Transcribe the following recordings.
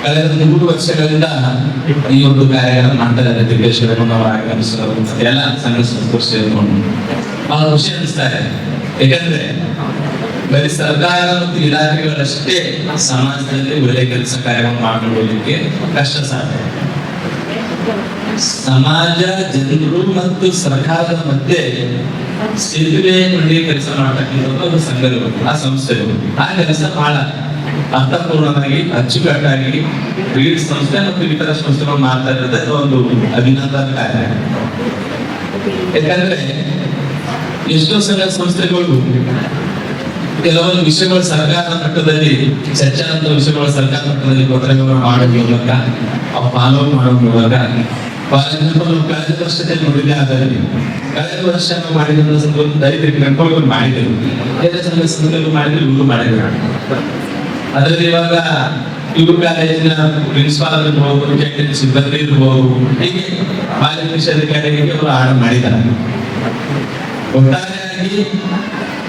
ಕಳೆದ 3 ವರ್ಷಗಳಿಂದ ಈ ಒಂದು ಕಾರ್ಯಕ್ರಮ ಮಾಡ್ತಾ ಇದ್ದಾರೆ. ದಿಗ್ಗಜ ಎಲ್ಲ ಸಂಘ ಸಂಸ್ಥೆ ಸೇರಿಕೊಂಡು ಬಹಳ ಖುಷಿ ಅನಿಸ್ತಾರೆ. ಯಾಕಂದ್ರೆ ಬರೀ ಸರ್ಕಾರ ಮತ್ತು ಇಲಾಖೆಗಳಷ್ಟೇ ಸಮಾಜದಲ್ಲಿ ಒಳ್ಳೆ ಕೆಲಸ ಕಾರ್ಯವನ್ನು ಮಾಡ್ಕೊಂಡು ಹೋಗ್ಲಿಕ್ಕೆ ಕಷ್ಟ ಸಾಧ್ಯ. ಸಮಾಜ, ಜನರು ಮತ್ತು ಸರ್ಕಾರದ ಮಧ್ಯೆ ಸೇತುವೆ ಮಾಡಿ ಕೆಲಸ ಮಾಡ್ತಕ್ಕಂಥದ್ದು ಒಂದು ಸಂಘಗಳು, ಆ ಸಂಸ್ಥೆಗಳು. ಆ ಕೆಲಸ ಬಹಳ ಅರ್ಥಪೂರ್ಣವಾಗಿ, ಅಚ್ಚುಕಟ್ಟಾಗಿ ರೀಡ್ ಸಂಸ್ಥೆ ಮತ್ತು ಇತರ ಸಂಸ್ಥೆಗಳು ಮಾಡ್ತಾ ಇರೋದು ಒಂದು ಅಭಿನಂದನ ಕಾರ್ಯ. ಯಾಕಂದ್ರೆ ಎಷ್ಟೋ ಸಂಘ ಸಂಸ್ಥೆಗಳು ಕೆಲವೊಂದು ವಿಷಯಗಳು ಸರ್ಕಾರದ ಮಟ್ಟದಲ್ಲಿ ಚರ್ಚೆ ಅಂತ ವಿಷಯಗಳು ಸರ್ಕಾರ ಮಟ್ಟದಲ್ಲಿ ಒತ್ತಡಗಳನ್ನು ಮಾಡೋದ್ರ ಮೂಲಕ ಫಾಲೋ ಮಾಡೋ ಮೂಲಕ ಕಳೆದ ವರ್ಷದಲ್ಲಿ ನೋಡಿದ್ರೆ ಅದರಲ್ಲಿ ಕಳೆದ ವರ್ಷ ನಾವು ಮಾಡಿದ ದಲಿತರಿಗೆ ನೆನಪುಗಳು ಮಾಡಿದ್ರು, ಬೇರೆ ಸಂಘ ಸಂಸ್ಥೆಗಳು ಮಾಡಿದ್ರು, ಇವರು ಮಾಡಿದ್ರು. ಅದರಲ್ಲಿ ಇವಾಗ ಇವರು ಕಾಲೇಜಿನ ಪ್ರಿನ್ಸಿಪಾಲ್ ಇರ್ಬೋದು, ಕ್ಯಾಂಟೀನ್ ಸಿಬ್ಬಂದಿ ಇರ್ಬೋದು, ಹೀಗೆ ಬಾಲ್ಯ ವಿಷಯಾಧಿಕಾರಿಗೆ ಅವರು ಆರ್ಡರ್ ಮಾಡಿದ್ದಾರೆ. ಒಟ್ಟಾರೆಯಾಗಿ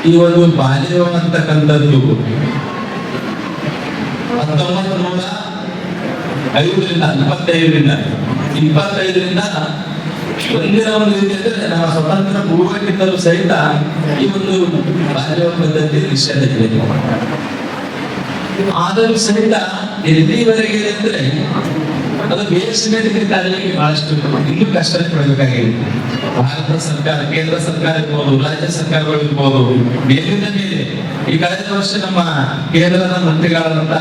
ಈ ಒಂದು ಬಾಲ್ಯ ಅಂತಕ್ಕಂಥದ್ದು 1925ರಿಂದ ಒಂದಿನ ಒಂದು ರೀತಿ ಅಂದ್ರೆ ನಮ್ಮ ಸ್ವತಂತ್ರ ಪೂರ್ವಕ್ಕಿಂತಲೂ ಸಹಿತ ಈ ಒಂದು ಬಾಲ್ಯ ಪದ್ಧತಿ ನಿಷೇಧ ಇದೆ. ಆದರೂ ಸಹಿತ ಎಲ್ಲಿವರೆಗೆ ಅಂದ್ರೆ ಅದು ಬೇಸಿಗೆ ಕಾಲಕ್ಕೆ ಬಹಳಷ್ಟು ಇನ್ನೂ ಕಷ್ಟ ಪಡಬೇಕಾಗಿದೆ. ಭಾರತ ಸರ್ಕಾರ, ಕೇಂದ್ರ ಸರ್ಕಾರ ಇರ್ಬೋದು, ರಾಜ್ಯ ಸರ್ಕಾರಗಳು ಇರ್ಬೋದು, ಮೇಲಿಂದ ಮೇಲೆ ಈ ಕಳೆದ ವರ್ಷ ನಮ್ಮ ಕೇಂದ್ರದ ಮಂತ್ರಿಗಳಾದಂತ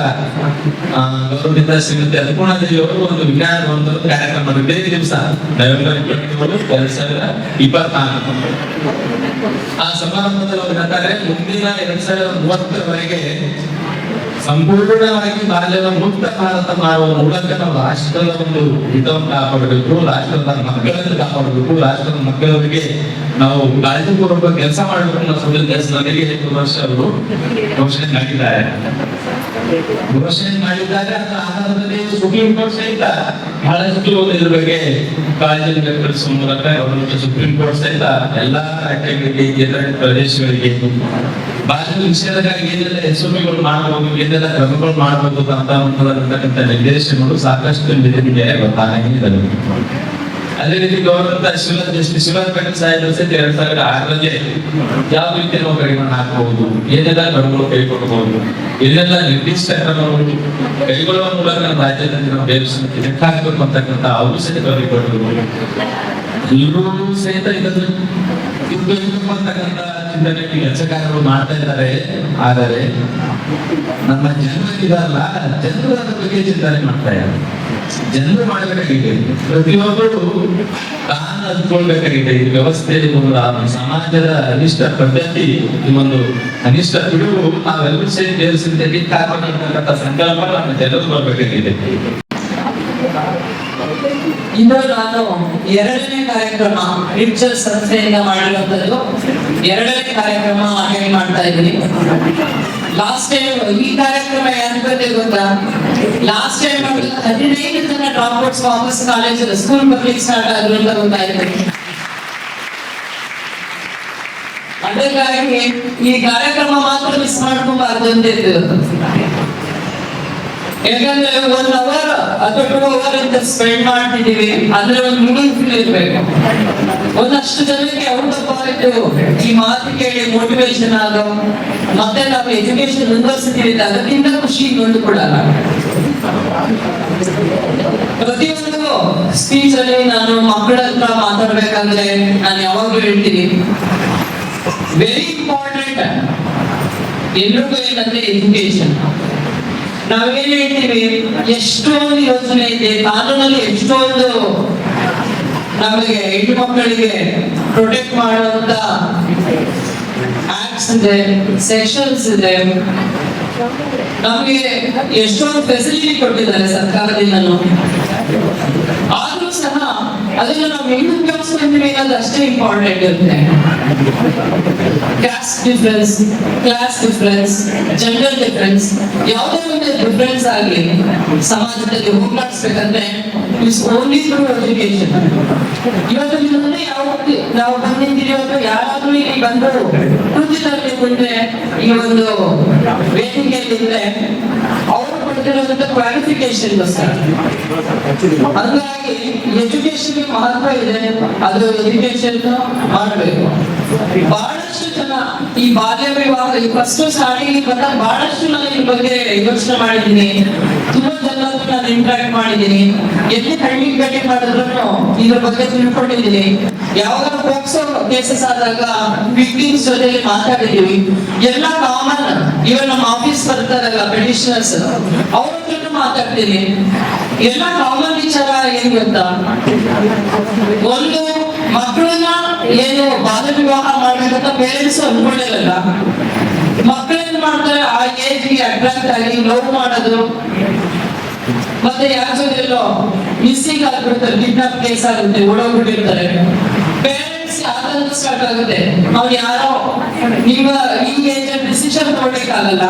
ಗೌರವದಿಂದ ಶ್ರೀಮತಿ ಅನ್ನಪೂರ್ಣ ದೇವಿ ಅವರು ಒಂದು ವಿಜ್ಞಾನ ಒಂದು ಕಾರ್ಯಕ್ರಮ ಮಾಡಿದ್ರು. ಇದೇ ದಿವಸ ನವೆಂಬರ್ 27, 2024 ಆ ಸಮಾರಂಭದಲ್ಲಿ ಅವರು ಹೇಳ್ತಾರೆ, ಮುಂದಿನ 2030ರವರೆಗೆ ಸಂಪೂರ್ಣವಾಗಿ ಬಾಲ್ಯದ ಮುಕ್ತ ಭಾರತ ಮಾಡುವ ಮೂಲಕ ನಾವು ರಾಷ್ಟ್ರದ ಒಂದು ಹಿತವನ್ನು ಕಾಪಾಡಬೇಕು, ರಾಷ್ಟ್ರದ ಮಕ್ಕಳನ್ನು ಕಾಪಾಡಬೇಕು, ರಾಷ್ಟ್ರದ ಮಕ್ಕಳಿಗೆ ನಾವು ಕಾಳಜಿಪೂರ್ವಕ ಕೆಲಸ ಮಾಡಬೇಕು ಅನ್ನೋ ಸಂದೇಶದೊಂದಿಗೆ 5 ವರ್ಷ ಅವರು ಘೋಷಣೆ ಮಾಡಿದ್ದಾರೆ. ಅದರ ಆಧಾರದಲ್ಲಿ ಸುಪ್ರೀಂ ಕೋರ್ಟ್ ಸಹಿತ ಬಹಳಷ್ಟು ಇದ್ರ ಬಗ್ಗೆ ಕಾಳಜಿ ವ್ಯಕ್ತಪಡಿಸುವ ಮೂಲಕ ಸುಪ್ರೀಂ ಕೋರ್ಟ್ ಸಹಿತ ಎಲ್ಲಾ ರಾಜ್ಯಗಳಿಗೆ, ಕೇಂದ್ರ ಪ್ರದೇಶಗಳಿಗೆ ಬಾಲ್ಯ ನಿಷೇಧಕ್ಕಾಗಿ ಏನೆಲ್ಲ ಎಸ್ಒಪಿಗಳು ಮಾಡಬಹುದು, ಏನೆಲ್ಲ ಕ್ರಮಗಳು ಮಾಡಬಹುದು ಅಂತಕ್ಕಂಥ ನಿರ್ದೇಶನಗಳು ಸಾಕಷ್ಟು ಗೊತ್ತಾಗಿದ್ದಾವೆ. ಅದೇ ರೀತಿ ಗೌರ್ಮೆಂಟ್ ಶಿವರಾಜ್ ಸಾಹೇಬರು ಸಹಿತ 2006ರಲ್ಲಿ ಯಾವ ರೀತಿ ನಾವು ಕಡಿಮೆ ಹಾಕಬಹುದು, ಏನೆಲ್ಲ ಕ್ರಮಗಳು ಕೈಗೊಳ್ಳಬಹುದು, ಏನೆಲ್ಲ ನಿರ್ದಿಷ್ಟ ಕ್ರಮಗಳು ಕೈಗೊಳ್ಳುವ ಮೂಲಕ ನಮ್ಮ ರಾಜ್ಯದಲ್ಲಿ ನಾವು ಹಾಕಬೇಕು ಅಂತಕ್ಕಂಥ ಅವರು ಸಹಿತ ಕೈಗೊಳ್ಳಬಹುದು. ಎಲ್ಲರೂ ಸಹಿತ ಇದನ್ನು ಅಂತಕ್ಕಂಥ ಚಿಂತನೆ ಕೆಲಸಗಾರರು ಮಾಡ್ತಾ ಇದ್ದಾರೆ. ಆದರೆ ನಮ್ಮ ಜನರಿದಾರಲ್ಲ, ಜನರು ಅದರ ಬಗ್ಗೆ ಚಿಂತನೆ ಮಾಡ್ತಾ ಇದ್ದಾರೆ. ಜನರು ಮಾಡಬೇಕಾಗಿದೆ, ಪ್ರತಿಯೊಬ್ಬರು ತಾನು ಅದ್ಕೊಳ್ಬೇಕಾಗಿದೆ. ಈ ವ್ಯವಸ್ಥೆ, ಸಮಾಜದ ಅನಿಷ್ಟ ಪದ್ಧತಿ, ಈ ಒಂದು ಅನಿಷ್ಟ ಬಿಡುವು ನಾವೆಲ್ಲರೂ ಸೇರಿ ದೇವಸ್ಥಾನದಲ್ಲಿ ಕಾಪಾಡತಕ್ಕಂಥ ಸಂಕಲ್ಪ ನಮ್ಮ ಜನರು ಬರಬೇಕಾಗಿದೆ. ಇನ್ನು ನಾನು 2ನೇ ಕಾರ್ಯಕ್ರಮ ರಿಚರ್ ಸಂಸ್ಥೆಯಿಂದ ಮಾಡಿರುವಂತದ್ದು 2ನೇ ಕಾರ್ಯಕ್ರಮ ಅಟೆಂಡ್ ಮಾಡ್ತಾ ಇದ್ದೀನಿ. ಲಾಸ್ಟ್ ಟೈಮ್ ಈ ಕಾರ್ಯಕ್ರಮ ಯಾಕೆ ಗೊತ್ತಾ, ಲಾಸ್ಟ್ ಟೈಮ್ 15 ಜನ ಡ್ರಾಪ್ಔಟ್ಸ್ ವಾಪಸ್ ಕಾಲೇಜ್ ಸ್ಕೂಲ್ ಬರ್ಲಿಕ್ಕೆ ಸ್ಟಾರ್ಟ್ ಆದ್ರು ಅಂತ ಗೊತ್ತಾಯ್ತು. ಅದಕ್ಕಾಗಿ ಈ ಕಾರ್ಯಕ್ರಮ ಮಾತ್ರ ಮಿಸ್ ಮಾಡ್ಕೊಬಾರ್ದು ಅಂತ ಇದ್ದು. ಯಾಕಂದ್ರೆ 1 ಅವರ್ ಅಥವಾ 2 ಅವರ್ ಅಂತ ಸ್ಪೆಂಡ್ ಮಾಡ್ತಿದೀವಿ ಅಂದ್ರೆ ಒಂದು ಮೀನಿಂಗ್ಫುಲ್ ಇರ್ಬೇಕು. ಒಂದಷ್ಟು ಜನಕ್ಕೆ ಔಟ್ ಈ ಮಾತು ಕೇಳಿ ಮೋಟಿವೇಶನ್ ಆಗೋ, ಮತ್ತೆ ನಾವು ಎಜುಕೇಶನ್ ಮುಂದುವರಿಸ್ತೀವಿ ಅದಕ್ಕಿಂತ ಖುಷಿ ಇನ್ನೊಂದು ಕೊಡಲ್ಲ. ಪ್ರತಿಯೊಂದು ಸ್ಪೀಚ್ ಅಲ್ಲಿ ನಾನು ಮಕ್ಕಳ ಹತ್ರ ಮಾತಾಡ್ಬೇಕಾದ್ರೆ ನಾನು ಯಾವಾಗ್ಲೂ ಹೇಳ್ತೀನಿ, ವೆರಿ ಇಂಪಾರ್ಟೆಂಟ್ ಎಲ್ರಿಗೂ ಏನಂದ್ರೆ ಎಜುಕೇಶನ್. ನಾವೇನ್ ಹೇಳ್ತೀವಿ, ಎಷ್ಟೊಂದು ಯೋಜನೆ ಇದೆ ಕಾನೂನಲ್ಲಿ, ಎಷ್ಟೊಂದು ನಮಗೆ ಹೆಣ್ಣು ಮಕ್ಕಳಿಗೆ ಪ್ರೊಟೆಕ್ಟ್ ಮಾಡುವಂತ ಆಕ್ಟ್ಸ್ ಇದೆ, ಸೆಕ್ಷನ್ಸ್ ಇದೆ, ನಮಗೆ ಎಷ್ಟೊಂದು ಫೆಸಿಲಿಟಿ ಕೊಟ್ಟಿದ್ದಾರೆ ಸರ್ಕಾರದಿಂದಲೂ. ಆದ್ರೂ ಸಹ ಅದನ್ನ ನಾವು ಹೆಂಗ್ ಉಪಯೋಗಿಸ್ಕೊಂತೀವಿ ಅನ್ನೋದು ಅಷ್ಟೇ ಇಂಪಾರ್ಟೆಂಟ್ ಇರುತ್ತೆ. Caste difference, class difference, gender difference, ಯಾವುದೇ ಒಂದು ಡಿಫರೆನ್ಸ್ ಆಗಲಿ ಸಮಾಜದಲ್ಲಿ ಹೋಗ್ಲಾಡಿಸ್ಬೇಕಂದ್ರೆ ಇಟ್ಸ್ ಓನ್ಲಿ ಥ್ರೂ ಎಜುಕೇಶನ್. ಇವತ್ತು ನಾವು ಬಂದಿದ್ದೀವಿ, ಯಾರಾದ್ರೂ ಇಲ್ಲಿ ಬಂದು ಕೂತಿದ್ದಾರೆ ಮುಂದೆ ಈ ಒಂದು ವೇದಿಕೆಯಲ್ಲಿದ್ರೆ ಅವರು ಕೊಡ್ತಿರೋದಂತ ಕ್ವಾಲಿಫಿಕೇಶನ್ಗೋಸ್ಕರ. ಹಾಗಾಗಿ ಎಜುಕೇಶನ್ ಮಹತ್ವ ಇದೆ, ಅದು ಎಜುಕೇಶನ್ ಮಾಡಬೇಕು. ಬಹಳಷ್ಟು ಜನ ಈ ಬಾಲ್ಯ ವಿವಾಹ ಈ ಫಸ್ಟ್ ಸ್ಟಾರ್ಟಿಂಗ್ ಬಂದಾಗ ಬಹಳಷ್ಟು ನಾನು ಈ ಬಗ್ಗೆ ಯೋಚನೆ ಮಾಡಿದ್ದೀನಿ. ತುಂಬಾ ಜನ ನಾನು ಇಂಟ್ರಾಕ್ಟ್ ಮಾಡಿದ್ದೀನಿ. ಎಲ್ಲಿ ಹಳ್ಳಿ ಭೇಟಿ ಮಾಡಿದ್ರು ಇದ್ರ ಬಗ್ಗೆ ತಿಳ್ಕೊಂಡಿದ್ದೀನಿ. ಯಾವಾಗ ಪೋಕ್ಸೋ ಕೇಸಸ್ ಆದಾಗ ವಿಕ್ಟಿಮ್ಸ್ ಜೊತೆಲಿ ಮಾತಾಡಿದೀವಿ. ಎಲ್ಲ ಕಾಮನ್, ಇವನ್ ನಮ್ಮ ಆಫೀಸ್ ಬರ್ತಾರಲ್ಲ ಪೆಟಿಷನರ್ಸ್, ಅವ್ರ ಹತ್ರ ಮಾತಾಡ್ತೀನಿ. ಎಲ್ಲ ಕಾಮನ್ ವಿಚಾರ ಏನ್ ಗೊತ್ತಾ, ಒಂದು ಮಕ್ಕಳನ್ನ ಏನು ಬಾಲ್ಯ ವಿವಾಹ ಮಾಡ್ಬೇಕಂತ ಪೇರೆಂಟ್ಸ್ ಅನ್ಕೊಂಡಿರಲ್ಲ. ಮಕ್ಕಳೇನ್ ಮಾಡ್ತಾರೆ, ಆ ಏಜ್ಗೆ ಅಟ್ರಾಕ್ಟ್ ಆಗಿ ಲವ್ ಮಾಡೋದು, ಮತ್ತೆ ಯಾರ ಜೊತೆಲ್ಲೋ ಮಿಸ್ಸಿಂಗ್ ಆಗ್ಬಿಡ್ತಾರೆ, ಕಿಡ್ನಾಪ್ ಕೇಸ್ ಆಗುತ್ತೆ, ಓಡೋಗ್ಬಿಟ್ಟಿರ್ತಾರೆ. ಪೇರೆಂಟ್ಸ್ ಆತಂಕ ಸ್ಟಾರ್ಟ್ ಆಗುತ್ತೆ. ಅವ್ರು ಯಾರೋ ಈಗ ಈ ಏಜ್ ಡಿಸಿಷನ್ ತಗೊಳ್ಬೇಕಾಗಲ್ಲ,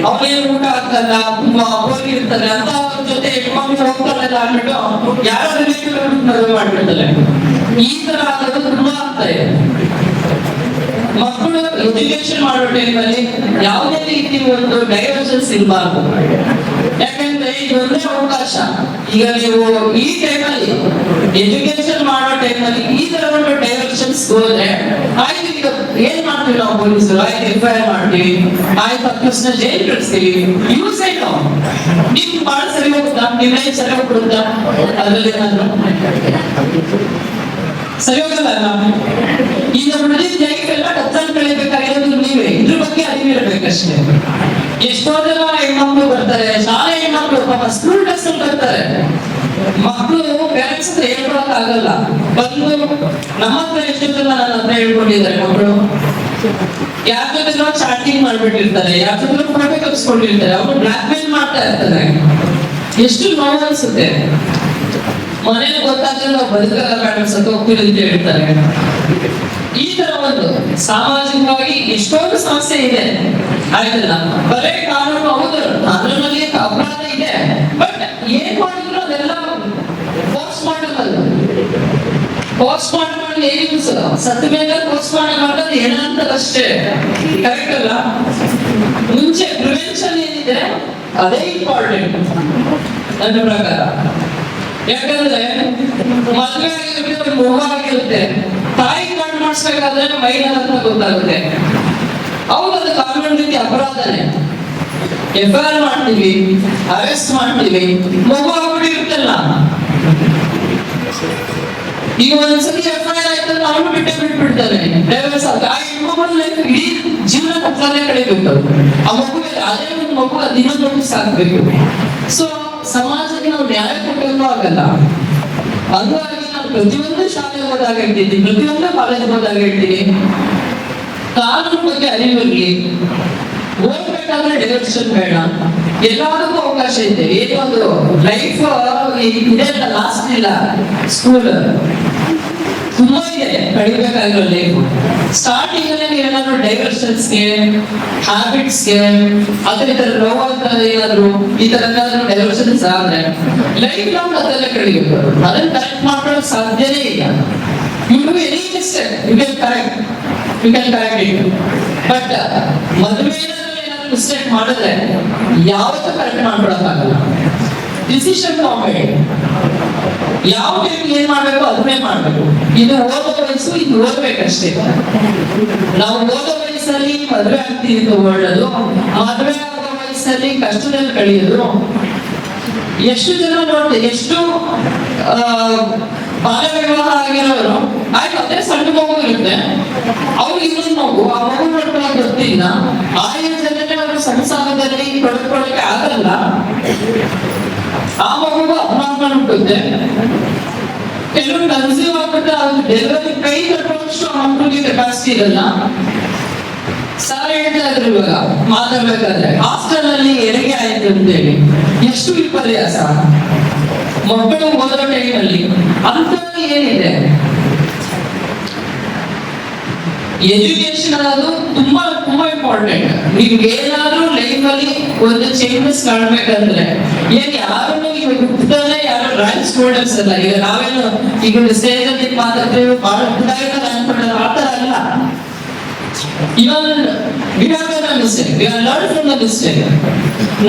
ಅವ್ರೇನು ಊಟ ಆಗ್ತಲ್ಲ, ತುಂಬಾ ಅಪ್ಪೋಗಿ ಇರ್ತಾರೆ ಅಂತ ಅವ್ರ ಜೊತೆ ಹೆಣ್ಮಕ್ಳು ಹೋಗ್ತಾರಲ್ಲ ಅಂದ್ಬಿಟ್ಟು ಯಾರೋ ರಿಲೇಟಿವ್ ಮದುವೆ ಮಾಡ್ಬಿಡ್ತಾರೆ. ಈ ತರ ಆಗೋದು ತುಂಬಾ ಆಗ್ತಾ ಇದೆ. ಮಕ್ಕಳು ಎಜುಕೇಶನ್ ಮಾಡೋ ಟೈಮಲ್ಲಿ ಯಾವುದೇ ರೀತಿ ಒಂದು ಡೈವರ್ಷನ್ಸ್ ಇರಬಾರ್ದು. ಯಾಕಂದ್ರೆ ಇದೊಂದೇ ಅವಕಾಶ. ಈಗ ನೀವು ಈ ಟೈಮಲ್ಲಿ ಎಜುಕೇಶನ್ ಮಾಡೋ ಟೈಮಲ್ಲಿ ಈ ತರ ಒಂದು ಡೈವರ್ಷನ್ಸ್ ಹೋದ್ರೆ ಆಯ್ತು, ಈಗ ಏನ್ ಮಾಡ್ತೀವಿ ನಾವು ಪೊಲೀಸರು, ಆಯ್ತು ಎಫ್ಐಆರ್ ಮಾಡ್ತೀವಿ, ಆಯ್ತು ತಕ್ಷಣ ಜೈಲ್ ಕಳಿಸ್ತೀವಿ. ಯೂಸ್ ಏನು? ನಿಮ್ ಬಾಳ ಸರಿ ಹೋಗುತ್ತಾ? ನಿಮ್ಮ ಲೈಫ್ ಸರಿ ಹೋಗ್ಬಿಡುತ್ತಾ? ಅದ್ರಲ್ಲಿ ಏನಾದ್ರು ಸರಿ ಹೋಗಲ್ಲ. ಈಗ ಉಳಿದ ಲೈಫ್ ಎಲ್ಲ ಕತ್ತಲು ಕಳಿಬೇಕಾಗಿರೋದು ನೀವೇ. ಇದ್ರ ಬಗ್ಗೆ ಅರಿವಿರಬೇಕಷ್ಟೇ. ಎಷ್ಟೋ ಜನ ಹೆಣ್ಮಕ್ಳು ಬರ್ತಾರೆ, ಶಾಲೆ ಹೆಣ್ಮಕ್ಳು ಪಾಪ ಸ್ಕೂಲ್ ಡ್ರೆಸ್ ಅಲ್ಲಿ ಬರ್ತಾರೆ. ಮಕ್ಕಳು ಪೇರೆಂಟ್ಸ್ ಹತ್ರ ಹೇಳ್ಕೊಳಕ್ ಆಗಲ್ಲ. ಬಂದು ನಮ್ಮ ಹತ್ರ ಎಷ್ಟೋ ಜನ ನನ್ನ ಹತ್ರ ಹೇಳ್ಕೊಂಡಿದ್ದಾರೆ. ಮಕ್ಕಳು ಯಾರ ಜೊತೆ ಚಾಟಿಂಗ್ ಮಾಡ್ಬಿಟ್ಟಿರ್ತಾರೆ, ಯಾರ ಜೊತೆ ಫೋಟೋ ತಪ್ಪಿಸ್ಕೊಂಡಿರ್ತಾರೆ, ಅವ್ರು ಬ್ಲಾಕ್ ಮೇಲ್ ಮಾಡ್ತಾ ಇರ್ತಾರೆ. ಎಷ್ಟು ನೋವು ಅನ್ಸುತ್ತೆ. ಮನೇಲಿ ಗೊತ್ತಾದ್ರೆ ನಾವು ಬದುಕಲ್ಲ ಮೇಡಮ್, ಸತ್ತು ಹೋಗ್ತೀವಿ ಅಂತ ಹೇಳ್ತಾರೆ. ಈ ತರ ಒಂದು ಸಾಮಾಜಿಕವಾಗಿ ಎಷ್ಟೊಂದು ಸಮಸ್ಯೆ ಇದೆ. ಆಯ್ತಲ್ಲ, ಬರೇ ಕಾನೂನು ಹೌದು, ಕಾನೂನಲ್ಲಿ ಅಪರಾಧ ಇದೆ, ಬಟ್ ಏನ್ ಮಾಡಿದ್ರು ಅದೆಲ್ಲ ಪೋಸ್ಟ್ ಮಾಡಲ್ಲ. ಪೋಸ್ಟ್ ಮಾರ್ಟಮ್ ಏನ್ ಸತ್ತ ಮೇಲೆ ಪೋಸ್ಟ್ ಮಾರ್ಟಮ್ ಮಾಡೋದು ಏನಂತಾರಷ್ಟೇ, ಕರೆಕ್ಟ್ ಅಲ್ಲ? ಮುಂಚೆ ಪ್ರಿವೆನ್ಷನ್ ಏನಿದೆ ಅದೇ ಇಂಪಾರ್ಟೆಂಟ್ ನನ್ನ ಪ್ರಕಾರ. ಯಾಕಂದ್ರೆ ಮದುವೆ ಆಗಿರುತ್ತೆ, ಮಗು ಆಗಿರುತ್ತೆ, ತಾಯಿ ಕಾರ್ಡ್ ಮಾಡಿಸ್ಬೇಕಾದ್ರೆ ಮೈನರ್ ಅಂತ ಗೊತ್ತಾಗುತ್ತೆ. ಹೌದು, ಅದು ಕಾನೂನು ರೀತಿ ಅಪರಾಧನೇ. ಎಫ್ಐಆರ್ ಮಾಡ್ತೀವಿ, ಅರೆಸ್ಟ್ ಮಾಡ್ತೀವಿ, ಮಗು ಆಗ್ಬಿಟ್ಟಿರುತ್ತಲ್ಲ. ಈಗ ಒಂದ್ಸತಿ ಎಫ್ಐಆರ್ ಆಯ್ತು, ಅವನು ಬಿಟ್ಬಿಡ್ತಾನೆ. ಆ ಹೆಣ್ಮಗು ಇಡೀ ಜೀವನ ಕತ್ತಲೇ ಕಳಿಬೇಕು. ಆ ಮಗು ಅದೇ ಒಂದು ಮಗು ದಿನದೊಂದು ಸಾಕ್ಬೇಕು. ಸೊ ಸಮಾಜಕ್ಕೆ ನಾವು ನ್ಯಾಯ ಕೊಟ್ಟರೂ ಆಗಲ್ಲ. ಹಂಗಾಗಿ ನಾವು ಪ್ರತಿಯೊಂದು ಶಾಲೆ ಹೋದಾಗ ಹೇಳ್ತೀನಿ, ಪ್ರತಿಯೊಂದು ಕಾಲೇಜ್ ಹೋದಾಗ ಹೇಳ್ತೀನಿ, ಕಾನೂನು ಬಗ್ಗೆ ಅರಿವಿರಲಿ. ಓದ್ಬೇಕಾದ್ರೆ ಡೈವರ್ಷನ್ ಬೇಡ, ಎಲ್ಲದಕ್ಕೂ ಅವಕಾಶ ಇದೆ. ಏನೊಂದು ಲೈಫ್ ಇದೆ, ಲಾಸ್ಟ್ ಇಲ್ಲ. ಸ್ಕೂಲ್ ತುಂಬಾ ಇದೆ ಕಳಿಬೇಕಾಗಿರೋ ಲೈಫ್. ಸ್ಟಾರ್ಟಿಂಗ್ ಅಲ್ಲಿ ಏನಾದ್ರು ಡೈವರ್ಷನ್ಸ್ಗೆ, ಹ್ಯಾಬಿಟ್ಸ್ಗೆ, ಅದ್ರ ಈ ತರ ಲವ್ ಅಂತ ಏನಾದ್ರು ಈ ತರ ಏನಾದ್ರು ಡೈವರ್ಷನ್ಸ್ ಆದ್ರೆ ಲೈಫ್ ಲಾಂಗ್ ಅದೆಲ್ಲ ಕಳಿಬೇಕು. ಅದನ್ನ ಕರೆಕ್ಟ್ ಮಾಡೋಕ್ ಸಾಧ್ಯನೇ ಇಲ್ಲ. You do any mistake, you can correct it. But ಮದುವೆ ಏನಾದ್ರು ಮಿಸ್ಟೇಕ್ ಮಾಡಿದ್ರೆ ಯಾವತ್ತೂ ಕರೆಕ್ಟ್ ಮಾಡ್ಕೊಳಕ್ಕಾಗಲ್ಲ. ಡಿಸಿಷನ್ ತಗೊಂಬೇಕು, ಯಾವ ಟೈಮ್ ಏನ್ ಮಾಡ್ಬೇಕು ಅದನ್ನೇ ಮಾಡ್ಬೇಕು. ಇದು ಓದೋ ವಯಸ್ಸು, ಇದು ಓದ್ಬೇಕಷ್ಟೇ. ನಾವು ಓದೋ ವಯಸ್ಸಲ್ಲಿ ಮದುವೆ ಆಗ್ತೀವಿ ಒಳ್ಳೇದು, ಮದುವೆ ಆಗೋ ವಯಸ್ಸಲ್ಲಿ ಕಷ್ಟದಲ್ಲಿ ಕಳೆಯೋದು. ಎಷ್ಟು ಜನ ನೋಡ್ತೀವಿ, ಎಷ್ಟು ಬಾಲ್ಯ ವಿವಾಹ ಆಗಿರೋರು ಆಯ್ತು, ಅದೇ ಸಣ್ಣ ಮಗು ಇರುತ್ತೆ, ಅವ್ರಿಗೆ ಇನ್ನೊಂದು ಮಗು, ಆ ಮಗು ನೋಡ್ಕೊಳ್ಳೋಕೆ ಗೊತ್ತಿಲ್ಲ. ಆ ಏಜಲ್ಲಿ ಅವರು ಸಂಸಾರದಲ್ಲಿ ತೊಡಕೊಳ್ಳಕ್ಕೆ ಆಗಲ್ಲ. ಆ ಮಗುಗೂ ಅಪರಾಧ ಉಂಟುತ್ತೆ. ಕೆಲವು ಕನ್ಸೀವ್ ಆಗ್ಬಿಟ್ಟು ಅದು ಡೆಲಿವರಿ ಕೈ ತಗೊಳ್ಳೋಷ್ಟು ಆ ಮಕ್ಕಳಿಗೆ ಕೆಪಾಸಿಟಿ ಇರಲ್ಲ. ಸರ್ ಹೇಳ್ತಾ ಇದ್ರು ಇವಾಗ ಮಾತಾಡ್ಬೇಕಾದ್ರೆ, ಹಾಸ್ಟೆಲ್ ಅಲ್ಲಿ ಹೆರಿಗೆ ಆಯ್ತು ಅಂತೇಳಿ ಎಷ್ಟು ವಿಪರ್ಯಾಸ. ಮಕ್ಕಳು ಓದೋ ಟೈಮಲ್ಲಿ ಅಂತ ಏನಿದೆ. ಎಜುಕೇಶನ್ ಅನ್ನೋದು ತುಂಬಾ ತುಂಬಾ ಇಂಪಾರ್ಟೆಂಟ್. ನಿಮ್ಗೆ ಏನಾದ್ರೂ ಲೈಫ್ ಅಲ್ಲಿ ಒಂದು ಚೇಂಜಸ್ ಕಾಣ್ಬೇಕಂದ್ರೆ ಏನ್ ಯಾರನ್ನು ಈಗ ಹುಟ್ಟದಲ್ಲೇ ಯಾರು ರ್ಯಾಂಕ್ ಸ್ಟೂಡೆಂಟ್ಸ್ ಅಲ್ಲ. ಈಗ ನಾವೇನು ಈಗ ಸ್ಟೇಜ್ ಅಲ್ಲಿ ಮಾತಾಡ್ತೀವಿ, ಬಹಳ ರ್ಯಾಂಕ್ ಸ್ಟೂಡೆಂಟ್ ಆತರ ಅಲ್ಲ. Even we have made a mistake. We have learned from the mistake.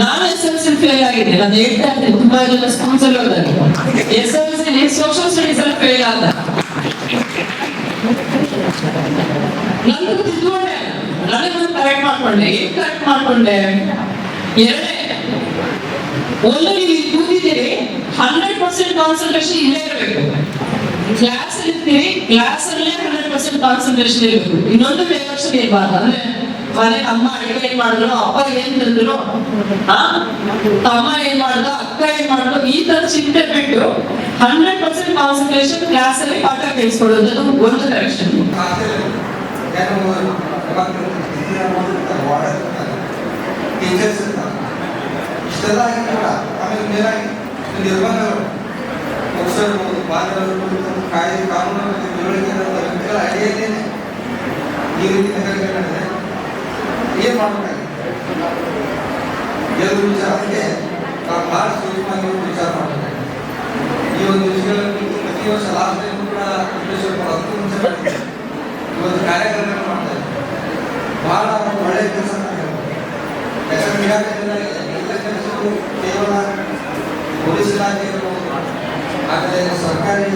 ನಾನು SLC ಫೇಲ್ ಆಗಿದ್ದೆ. ನಾನು ಹೇಳ್ತಾ ಇದ್ದೆ ತುಂಬಾ ಜನ ಸ್ಕೂಲ್ಸ್ ಅಲ್ಲಿ ಹೋದಾಗ SLC ಸೋಷಿಯಲ್ ಸ್ಟಡೀಸ್ ಅಲ್ಲಿ ಫೇಲ್ ಆದ. ನಾನು ತಿಳ್ಕೊಂಡೆ, ನಾನು ಕರೆಕ್ಟ್ ಮಾಡ್ಕೊಂಡೆ. ಏನ್ ಕರೆಕ್ಟ್ ಮಾಡ್ಕೊಂಡೆ? ಎರಡೇ, ಒಂದು ನೀವು ಕೂತಿದ್ದೀರಿ 100% ಕಾನ್ಸಂಟ್ರೇಷನ್ ಇಲ್ಲೇ ಇರಬೇಕು. ಕ್ಲಾಸ್ ಇರ್ತೀರಿ, ಕ್ಲಾಸ್ ಅಲ್ಲೇ 100% ಕಾನ್ಸಂಟ್ರೇಷನ್ ಇರಬೇಕು. ಇನ್ನೊಂದು ಡೈರೆಕ್ಷನ್ ಇರಬಾರ್ದು. ಅಂದ್ರೆ ಮನೆ ಅಮ್ಮ ಅಡುಗೆ ಏನ್ ಮಾಡಿದ್ರು, ಅಪ್ಪ ಏನ್ ತಿಂದ್ರು, ತಮ್ಮ ಏನ್ ಮಾಡಿದ್ರು, ಅಕ್ಕ ಏನ್ ಮಾಡಿದ್ರು, ಈ ತರ ಚಿಂತೆ ಬಿಟ್ಟು 100% ಕಾನ್ಸಂಟ್ರೇಷನ್ ಕ್ಲಾಸ್ ಅಲ್ಲಿ ಪಾಠ ಕೇಳಿಸ್ಕೊಳ್ಳೋದು ಒಂದು ಡೈರೆಕ್ಷನ್. ಇಷ್ಟೆಲ್ಲ ಆಗಿಲ್ಲ. ಆಮೇಲೆ ಮೇಲಾಗಿ ನಿರ್ಬಂಧಗಳು ಕಾಯ್ದೆ ಕಾನೂನು ತಿಳುವಳಿಕೆ ಅಡಿಯಲ್ಲೇನೆ ಈ ರೀತಿ ನಡೆದಿದೆ. ಏನ್ ಮಾಡಬೇಕಾಗಿದೆ ಎರಡು ವಿಚಾರ, ಅದಕ್ಕೆ ನಾವು ಬಹಳ ಸೂಕ್ಷ್ಮವಾಗಿ ವಿಚಾರ ಮಾಡಬೇಕಾಗಿದೆ. ಈ ಒಂದು ವಿಷಯಗಳನ್ನು ಪ್ರತಿ ವರ್ಷ ಲಾಸ್ಟ್ ಟೈಮ್ ಕೂಡ ಇವತ್ತು ಕಾರ್ಯಕ್ರಮಗಳು ಮಾಡ್ತಾ ಇದ್ದೀವಿ. ಬಹಳ ಒಳ್ಳೆಯ ಕೆಲಸ ಕೇವಲ ಪೊಲೀಸ್ ಇಲಾಖೆ ಇರಬಹುದು, ಆಮೇಲೆ ಸರ್ಕಾರಿ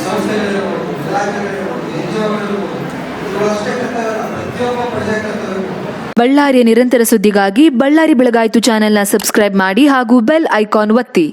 ಸಂಸ್ಥೆಗಳಿರ್ಬೋದು, ಇಲಾಖೆಗಳಿರ್ಬೋದು, NGOಗಳಿರ್ಬೋದು, ಇವುಗಳು ಅಷ್ಟೇ ಕರ್ತವ್ಯ, ಪ್ರತಿಯೊಬ್ಬ ಪ್ರಜೆ ಕರ್ತವ್ಯ. ಬಳ್ಳಾರಿಯ ನಿರಂತರ ಸುದ್ದಿಗಾಗಿ ಬಳ್ಳಾರಿ ಬೆಳಗಾಯಿತು ಚಾನೆಲ್ನ ಸಬ್ಸ್ಕ್ರೈಬ್ ಮಾಡಿ ಹಾಗೂ ಬೆಲ್ ಐಕಾನ್ ಒತ್ತಿ.